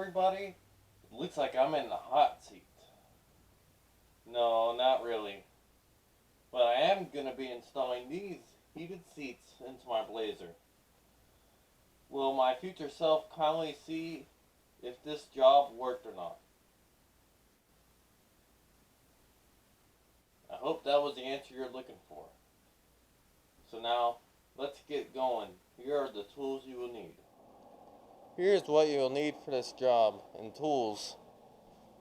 everybody? It looks like I'm in the hot seat. No, not really. But I am going to be installing these heated seats into my Blazer. Will my future self kindly see if this job worked or not? I hope that was the answer you're looking for. So now, let's get going. Here are the tools you will need. Here's what you will need for this job and tools.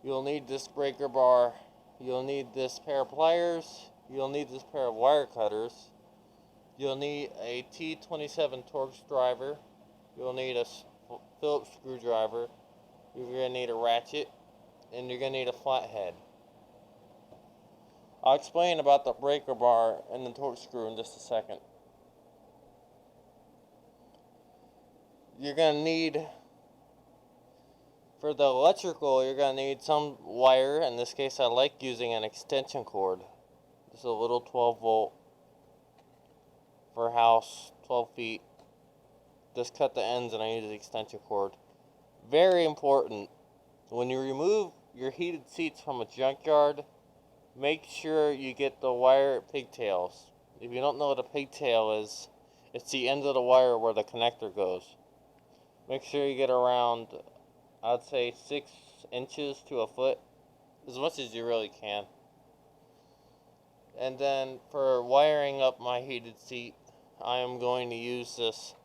You'll need this breaker bar. You'll need this pair of pliers. You'll need this pair of wire cutters. You'll need a T27 Torx driver. You'll need a Phillips screwdriver. You're going to need a ratchet. And you're going to need a flathead. I'll explain about the breaker bar and the Torx screw in just a second. You're going to need, for the electrical, you're going to need some wire. In this case, I like using an extension cord. This is a little 12 volt for a house, 12 feet. Just cut the ends and I use the extension cord. Very important, when you remove your heated seats from a junkyard, make sure you get the wire pigtails. If you don't know what a pigtail is, it's the end of the wire where the connector goes. Make sure you get around, I'd say 6 inches to a foot, as much as you really can. And then for wiring up my heated seat, I am going to use this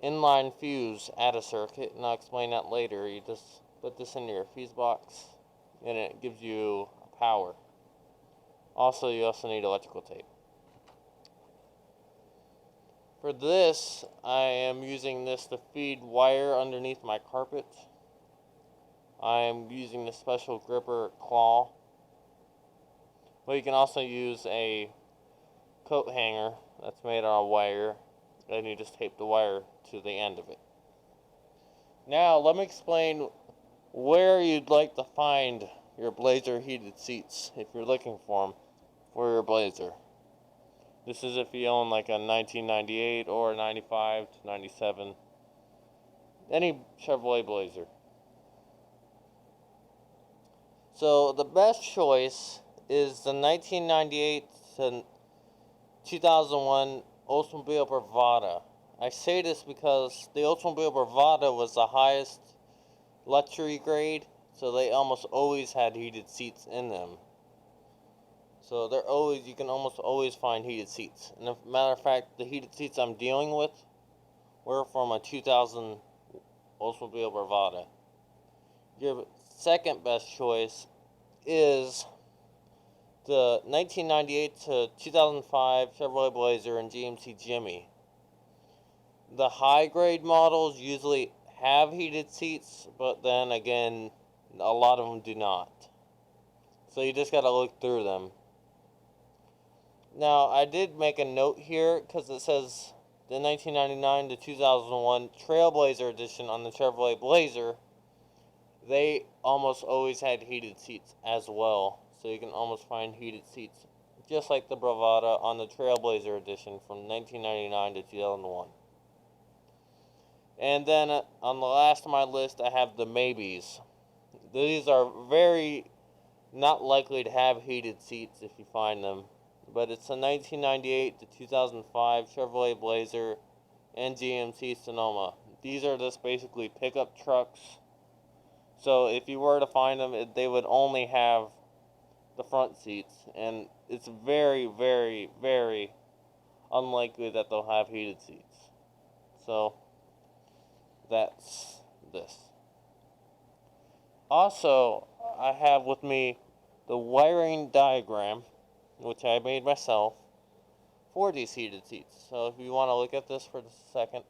inline fuse at a circuit, and I'll explain that later. You just put this in your fuse box and it gives you power. Also, you also need electrical tape. For this, I am using this to feed wire underneath my carpet. I am using the special gripper claw. But you can also use a coat hanger that's made out of wire, and you just tape the wire to the end of it. Now, let me explain where you'd like to find your Blazer heated seats if you're looking for them for your Blazer. This is if you own like a 1998 or a 95 to 97, any Chevrolet Blazer. So the best choice is the 1998 to 2001 Oldsmobile Bravada. I say this because the Oldsmobile Bravada was the highest luxury grade, so they almost always had heated seats in them. So you can almost always find heated seats. And as a matter of fact, the heated seats I'm dealing with were from a 2000 Oldsmobile Bravada. Your second best choice is the 1998 to 2005 Chevrolet Blazer and GMC Jimmy. The high grade models usually have heated seats, but then again, a lot of them do not. So you just gotta look through them. Now, I did make a note here because it says the 1999 to 2001 Trailblazer edition on the Chevrolet Blazer. They almost always had heated seats as well. So you can almost find heated seats just like the Bravada on the Trailblazer edition from 1999 to 2001. And then on the last of my list, I have the maybes. These are very not likely to have heated seats if you find them. But it's a 1998 to 2005 Chevrolet Blazer and GMC Sonoma. These are just basically pickup trucks. So if you were to find them, they would only have the front seats. And it's very, very, very unlikely that they'll have heated seats. So that's this. Also, I have with me the wiring diagram, which I made myself, for these heated seats. So if you want to look at this for just a second.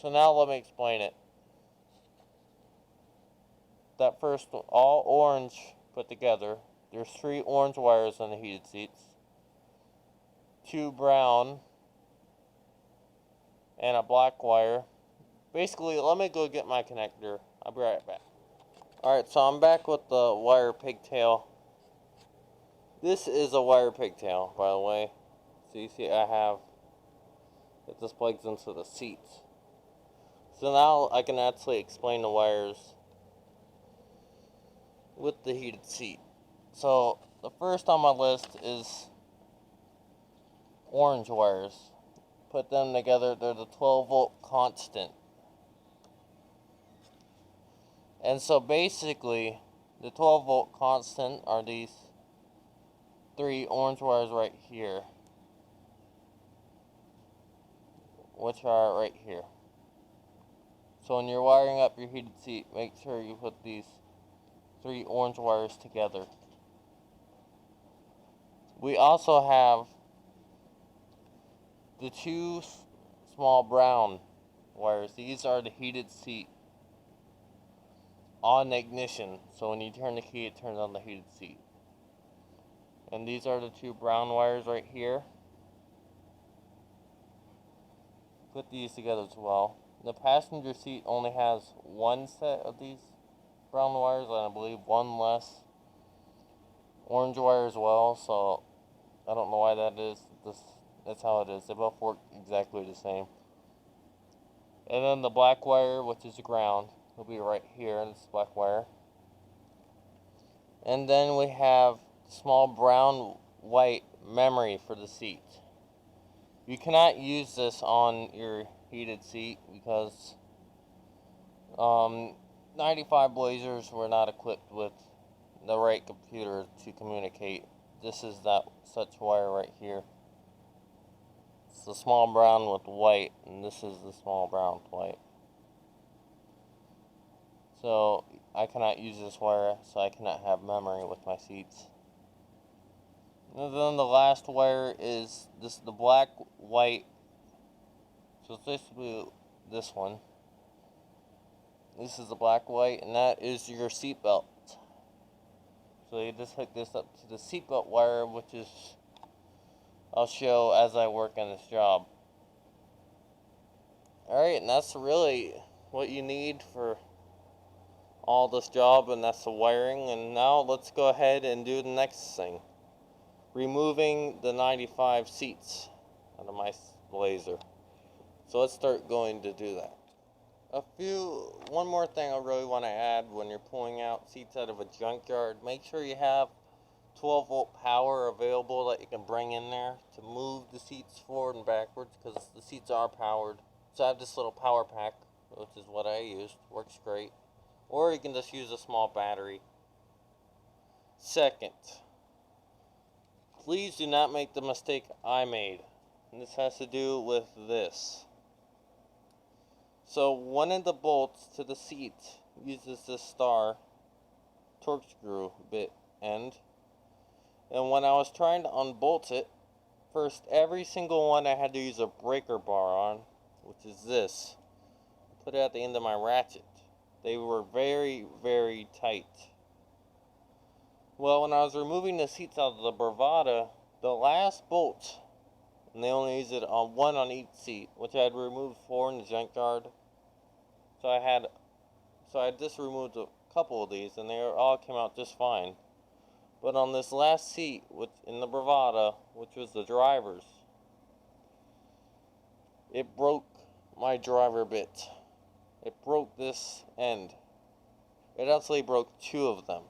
So now let me explain it. That first, all orange put together. There's 3 orange wires on the heated seats, 2 brown, and a black wire. Basically, let me go get my connector. I'll be right back. Alright, so I'm back with the wire pigtail. This is a wire pigtail, by the way. So you see I have that this plugs into the seats. So now I can actually explain the wires with the heated seat. So the first on my list is orange wires. Put them together, they're the 12-volt constant. And so basically, the 12-volt constant are these 3 orange wires right here, which are right here. So when you're wiring up your heated seat, make sure you put these 3 orange wires together. We also have the 2 small brown wires. These are the heated seat on ignition. So when you turn the key, it turns on the heated seat. And these are the 2 brown wires right here. Put these together as well. The passenger seat only has 1 set of these brown wires, and I believe 1 less orange wire as well. So I don't know why that is. That's how it is. They both work exactly the same. And then the black wire, which is ground, will be right here. This black wire. And then we have small brown white memory for the seat. You cannot use this on your heated seat because 95 Blazers were not equipped with the right computer to communicate. This is that such wire right here. It's the small brown with white, and this is the small brown with white. So I cannot use this wire, so I cannot have memory with my seats. And then the last wire is the black white. So it's basically this one. This is the black white, and that is your seatbelt. So you just hook this up to the seatbelt wire, which is I'll show as I work on this job. Alright, and that's really what you need for all this job, and that's the wiring. And now let's go ahead and do the next thing. Removing the 95 seats out of my Blazer. So let's start going to do that. One more thing I really want to add when you're pulling out seats out of a junkyard, make sure you have 12-volt power available that you can bring in there to move the seats forward and backwards, because the seats are powered. So I have this little power pack, which is what I used. Works great. Or you can just use a small battery. Second, please do not make the mistake I made. And this has to do with this. So one of the bolts to the seat uses this star torque screw bit end. And when I was trying to unbolt it, first every single one I had to use a breaker bar on, which is this. Put it at the end of my ratchet. They were very, very tight. Well, when I was removing the seats out of the Bravada, the last bolt, and they only use it on 1 on each seat, which I had removed 4 in the junkyard. So I just removed a couple of these, and they all came out just fine. But on this last seat, in the Bravada, which was the driver's, it broke my driver bit. It broke this end. It actually broke 2 of them.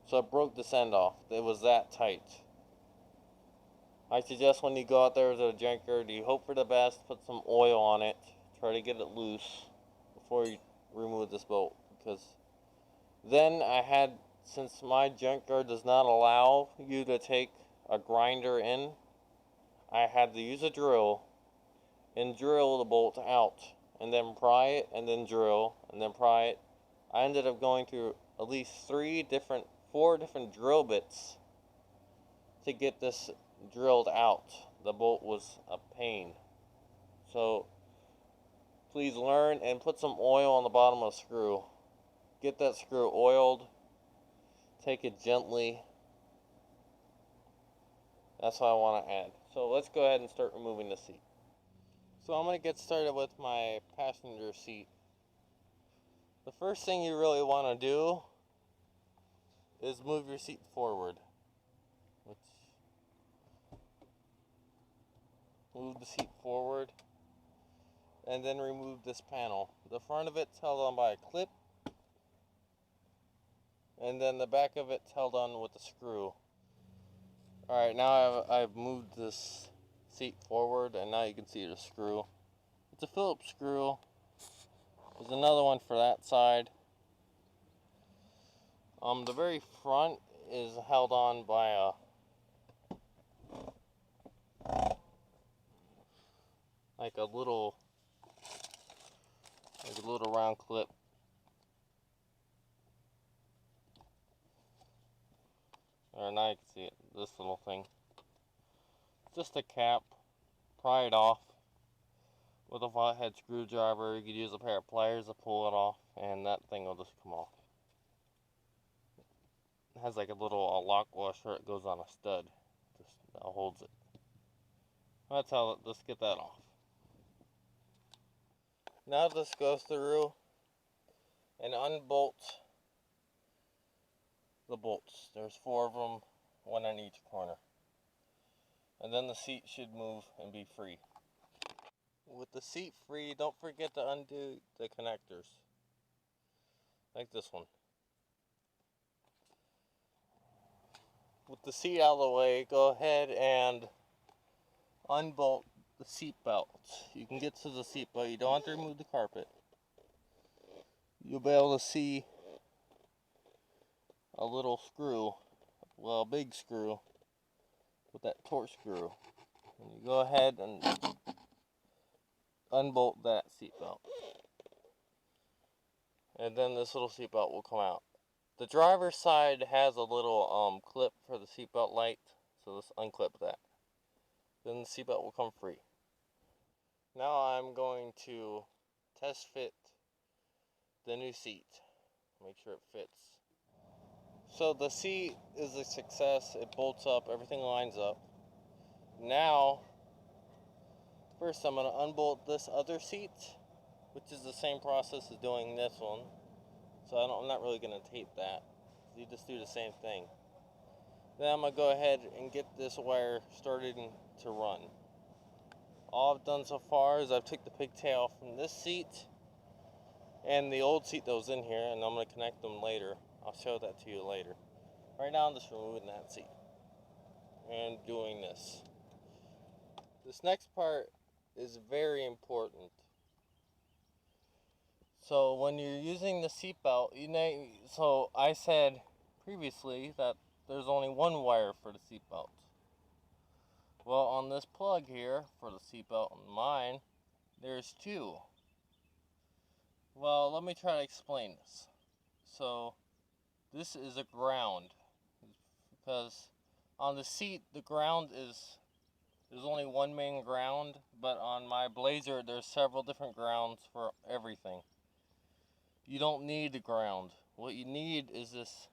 So it broke this end off. It was that tight. I suggest when you go out there to a junkyard, you hope for the best, put some oil on it, try to get it loose before you remove this bolt. Because then since my junkyard does not allow you to take a grinder in, I had to use a drill and drill the bolt out, and then pry it, and then drill, and then pry it. I ended up going through at least 4 different drill bits to get this drilled out. The bolt was a pain. So please learn and put some oil on the bottom of the screw. Get that screw oiled. Take it gently. That's what I want to add. So let's go ahead and start removing the seat. So I'm going to get started with my passenger seat. The first thing you really want to do is move your seat forward. Move the seat forward. and then remove this panel. The front of it's held on by a clip, and then the back of it's held on with a screw. Alright, now I've moved this seat forward, and now you can see the screw. It's a Phillips screw. There's another one for that side. The very front is held on by a like a little round clip. Or now you can see it, this little thing. It's just a cap. Pry it off with a flathead screwdriver. You could use a pair of pliers to pull it off, and that thing will just come off. It has like a little lock washer. It goes on a stud. Just that holds it. That's how. Let's get that off. Now just go through and unbolt the bolts. There's 4 of them, one on each corner. And then the seat should move and be free. With the seat free, don't forget to undo the connectors. Like this one. With the seat out of the way, go ahead and unbolt the seat belt. You can get to the seat belt. You don't have to remove the carpet. You'll be able to see a little screw, well, a big screw with that torque screw. And you go ahead and unbolt that seat belt. And then this little seat belt will come out. The driver's side has a little clip for the seat belt light, so let's unclip that. Then the seat belt will come free. Now I'm going to test fit the new seat. Make sure it fits. So the seat is a success. It bolts up, everything lines up. Now, first I'm going to unbolt this other seat, which is the same process as doing this one. So I'm not really going to tape that. You just do the same thing. Then I'm going to go ahead and get this wire started to run. All I've done so far is I've took the pigtail from this seat and the old seat that was in here, and I'm going to connect them later. I'll show that to you later. Right now I'm just removing that seat and doing this. This next part is very important. So when you're using the seatbelt, so I said previously that there's only one wire for the seatbelt. Well, on this plug here for the seatbelt on mine, there's 2. Well, let me try to explain this. So this is a ground, because on the seat the ground is, there's only one main ground, but on my Blazer there's several different grounds for everything. You don't need the ground. What you need is this.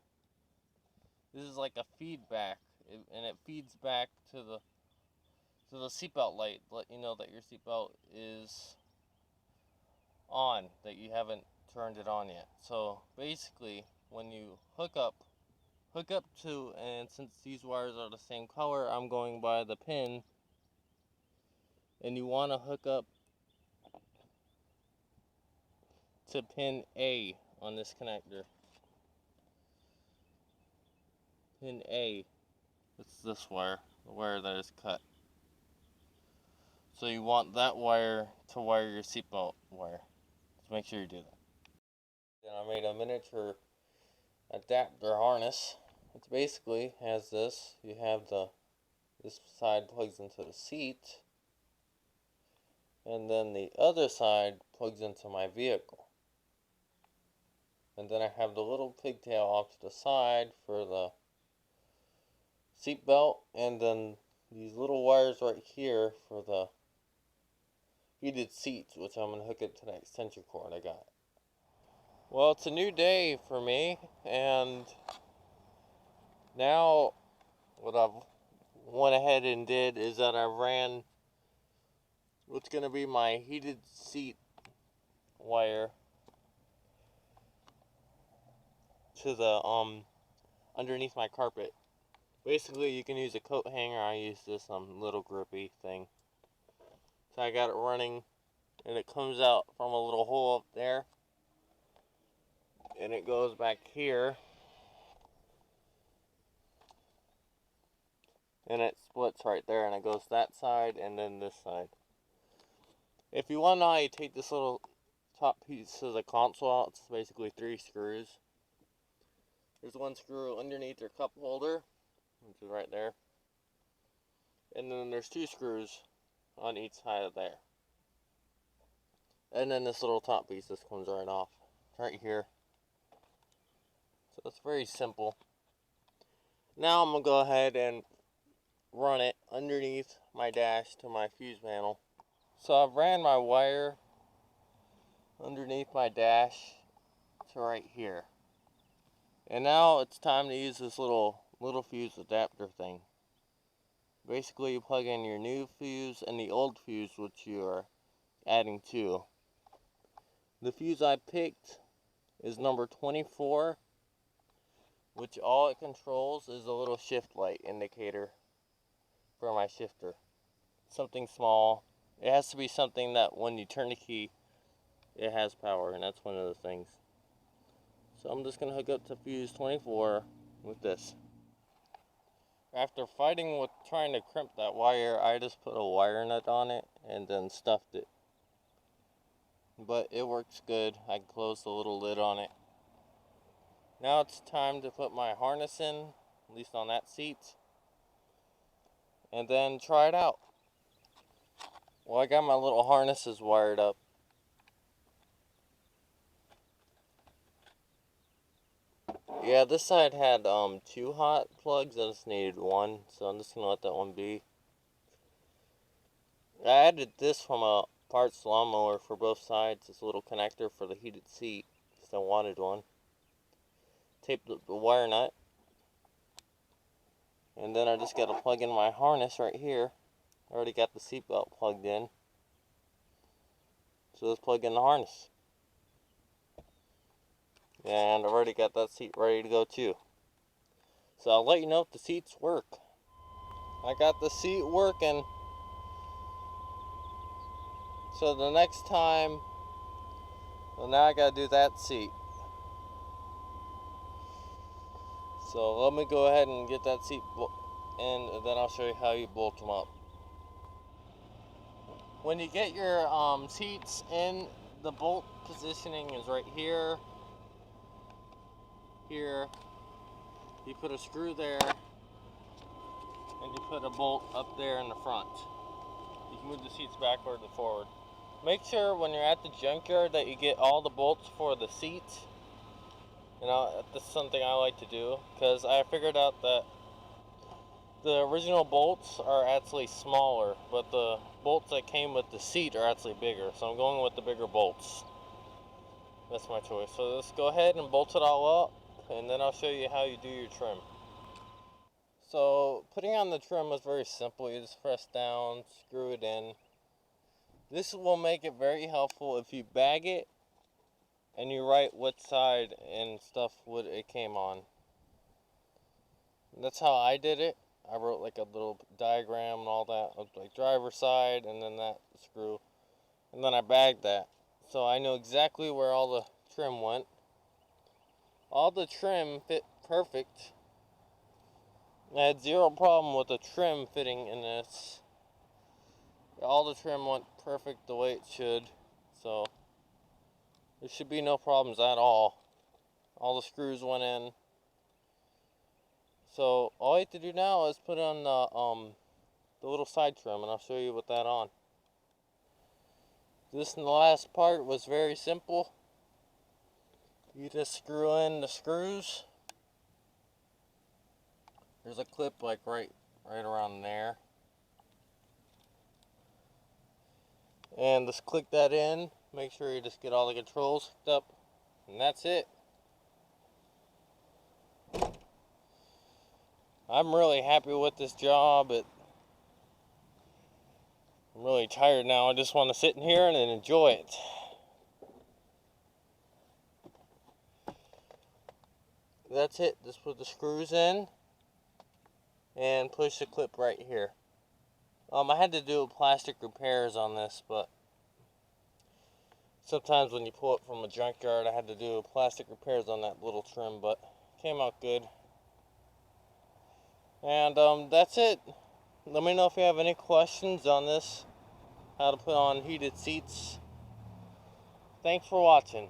This is like a feedback, and it feeds back to the seatbelt light, let you know that your seatbelt is on, that you haven't turned it on yet. So basically, when you hook up to, and since these wires are the same color, I'm going by the pin, and you want to hook up to pin A on this connector. Pin A, it's this wire, the wire that is cut. So you want that wire to wire your seatbelt wire. So make sure you do that. Then I made a miniature adapter harness. It basically has this. You have this side plugs into the seat, and then the other side plugs into my vehicle. And then I have the little pigtail off to the side for the seat belt, and then these little wires right here for the heated seats, which I'm going to hook it to that extension cord I got. Well, it's a new day for me, and now what I've went ahead and did is that I ran what's going to be my heated seat wire to the underneath my carpet. Basically, you can use a coat hanger. I use this little grippy thing. So I got it running and it comes out from a little hole up there, and it goes back here, and it splits right there, and it goes that side and then this side. If you want to know how you take this little top piece of the console out, it's basically 3 screws. There's 1 screw underneath your cup holder, which is right there, and then there's 2 screws on each side of there. And then this little top piece, this comes right off. It's right here. So it's very simple. Now I'm going to go ahead and run it underneath my dash to my fuse panel. So I've ran my wire underneath my dash to right here. And now it's time to use this little fuse adapter thing. Basically, you plug in your new fuse and the old fuse which you are adding to. The fuse I picked is number 24, which all it controls is a little shift light indicator for my shifter. Something small. It has to be something that when you turn the key, it has power, and that's one of the things. So I'm just going to hook up to fuse 24 with this. After fighting with trying to crimp that wire, I just put a wire nut on it and then stuffed it. But it works good. I closed the little lid on it. Now it's time to put my harness in, at least on that seat, and then try it out. Well, I got my little harnesses wired up. Yeah, this side had 2 hot plugs. I just needed 1, so I'm just gonna let that one be. I added this from a parts lawnmower for both sides. This little connector for the heated seat, because I wanted one. Taped the wire nut, and then I just got to plug in my harness right here. I already got the seatbelt plugged in, so let's plug in the harness. And I've already got that seat ready to go too. So I'll let you know if the seats work. I got the seat working. So the next time, well, now I gotta do that seat. So let me go ahead and get that seat in, and then I'll show you how you bolt them up. When you get your seats in, the bolt positioning is right here. Here, you put a screw there, and you put a bolt up there in the front. You can move the seats backward and forward. Make sure when you're at the junkyard that you get all the bolts for the seats. You know, that's something I like to do, because I figured out that the original bolts are actually smaller, but the bolts that came with the seat are actually bigger. So I'm going with the bigger bolts. That's my choice. So let's go ahead and bolt it all up, and then I'll show you how you do your trim. So putting on the trim is very simple. You just press down, screw it in. This will make it very helpful if you bag it and you write what side and stuff would it came on. And that's how I did it. I wrote like a little diagram and all that, like driver's side and then that screw. And then I bagged that. So I know exactly where all the trim went. All the trim fit perfect. I had 0 problem with the trim fitting in this. All the trim went perfect the way it should. So there should be no problems at all. All the screws went in. So all you have to do now is put on the little side trim, and I'll show you with that on. This last part was very simple. You just screw in the screws. There's a clip like right around there. And just click that in. Make sure you just get all the controls hooked up. And that's it. I'm really happy with this job. I'm really tired now. I just want to sit in here and enjoy it. That's it. Just put the screws in and push the clip right here. I had to do plastic repairs on this, but Sometimes when you pull it from a junkyard, I had to do plastic repairs on that little trim, but came out good. And that's it. Let me know if you have any questions on this, how to put on heated seats. Thanks for watching.